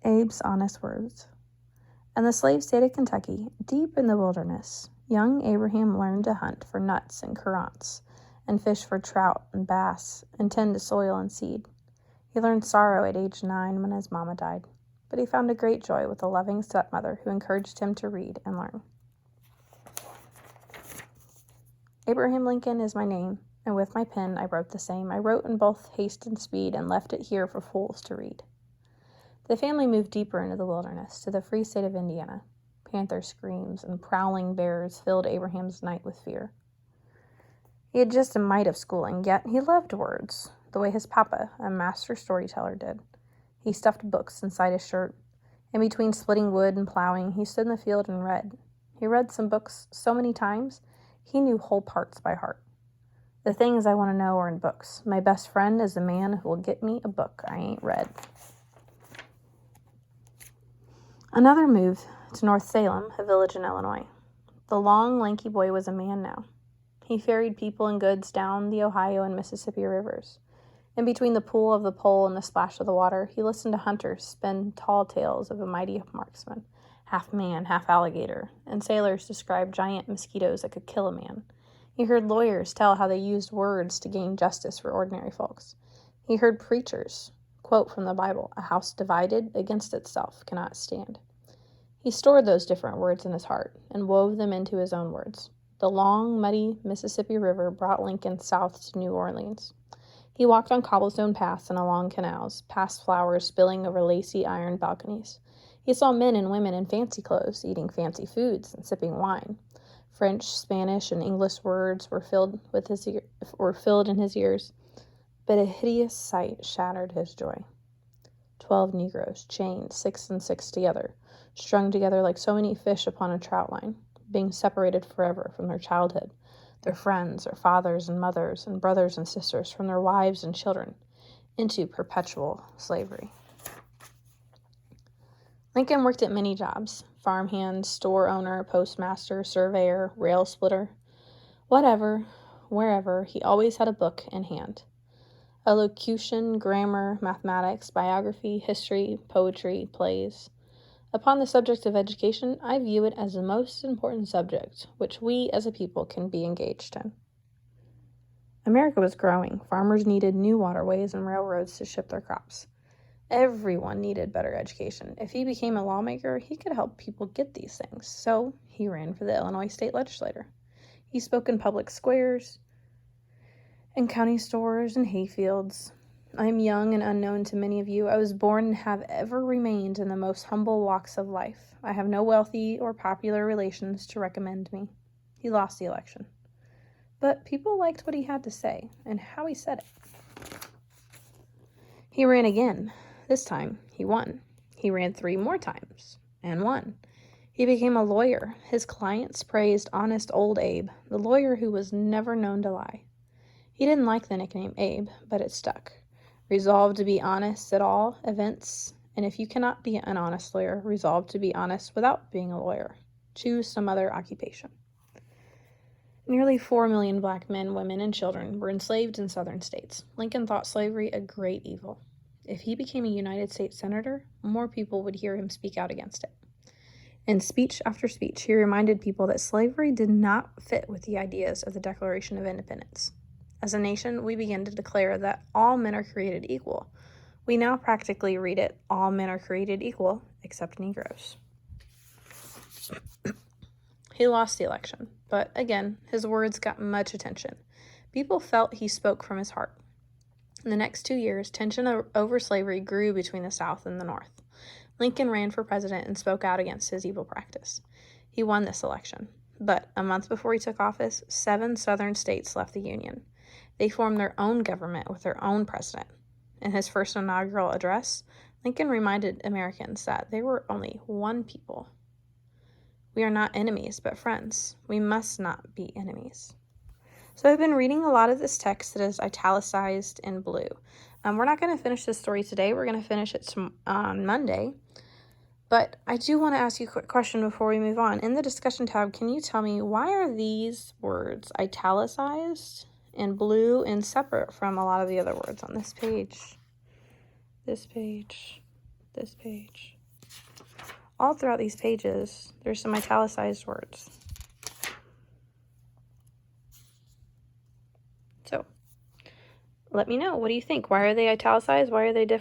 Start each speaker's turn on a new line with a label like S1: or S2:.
S1: Abe's Honest Words. In the slave state of Kentucky, deep in the wilderness, young Abraham learned to hunt for nuts and currants, and fish for trout and bass, and tend to soil and seed. He learned sorrow at age 9 when his mama died, but he found a great joy with a loving stepmother who encouraged him to read and learn. Abraham Lincoln is my name, and with my pen I wrote the same. I wrote in both haste and speed, and left it here for fools to read. The family moved deeper into the wilderness, to the free state of Indiana. Panther screams and prowling bears filled Abraham's night with fear. He had just a mite of schooling, yet he loved words, the way his papa, a master storyteller, did. He stuffed books inside his shirt. In between splitting wood and plowing, he stood in the field and read. He read some books so many times, he knew whole parts by heart. The things I want to know are in books. My best friend is the man who will get me a book I ain't read. Another moved to North Salem, a village in Illinois. The long, lanky boy was a man now. He ferried people and goods down the Ohio and Mississippi rivers. In between the pool of the pole and the splash of the water, he listened to hunters spin tall tales of a mighty marksman, half man, half alligator, and sailors describe giant mosquitoes that could kill a man. He heard lawyers tell how they used words to gain justice for ordinary folks. He heard preachers quote from the Bible, "A house divided against itself cannot stand." He stored those different words in his heart and wove them into his own words. The long, muddy Mississippi River brought Lincoln south to New Orleans. He walked on cobblestone paths and along canals, past flowers spilling over lacy iron balconies. He saw men and women in fancy clothes, eating fancy foods and sipping wine. French, Spanish, and English words were filled in his ears, but a hideous sight shattered his joy. 12 Negroes, chained 6 and 6 together, strung together like so many fish upon a trout line, being separated forever from their childhood, their friends, their fathers and mothers, and brothers and sisters, from their wives and children, into perpetual slavery. Lincoln worked at many jobs: farmhand, store owner, postmaster, surveyor, rail splitter. Whatever, wherever, he always had a book in hand. Elocution, grammar, mathematics, biography, history, poetry, plays. Upon the subject of education, I view it as the most important subject which we as a people can be engaged in. America was growing. Farmers needed new waterways and railroads to ship their crops. Everyone needed better education. If he became a lawmaker, he could help people get these things. So he ran for the Illinois state legislature. He spoke in public squares, in county stores, and hayfields. I am young and unknown to many of you. I was born and have ever remained in the most humble walks of life. I have no wealthy or popular relations to recommend me. He lost the election. But people liked what he had to say and how he said it. He ran again. This time, he won. He ran 3 more times and won. He became a lawyer. His clients praised honest old Abe, the lawyer who was never known to lie. He didn't like the nickname Abe, but it stuck. Resolved to be honest at all events, and if you cannot be an honest lawyer, resolve to be honest without being a lawyer. Choose some other occupation. Nearly 4 million black men, women, and children were enslaved in southern states. Lincoln thought slavery a great evil. If he became a United States Senator, more people would hear him speak out against it. In speech after speech, he reminded people that slavery did not fit with the ideas of the Declaration of Independence. As a nation, we began to declare that all men are created equal. We now practically read it, all men are created equal, except Negroes. He lost the election, but again, his words got much attention. People felt he spoke from his heart. In the next 2 years, tension over slavery grew between the South and the North. Lincoln ran for president and spoke out against his evil practice. He won this election, but a month before he took office, 7 southern states left the Union. They formed their own government with their own president. In his first inaugural address, Lincoln reminded Americans that they were only one people. We are not enemies, but friends. We must not be enemies. So I've been reading a lot of this text that is italicized in blue. We're not going to finish this story today. We're going to finish it on Monday. But I do want to ask you a quick question before we move on. In the discussion tab, can you tell me, why are these words italicized in blue and separate from a lot of the other words on this page? This page. this page. All throughout these pages, there's some italicized words. So, let me know. What do you think? Why are they italicized? Why are they different?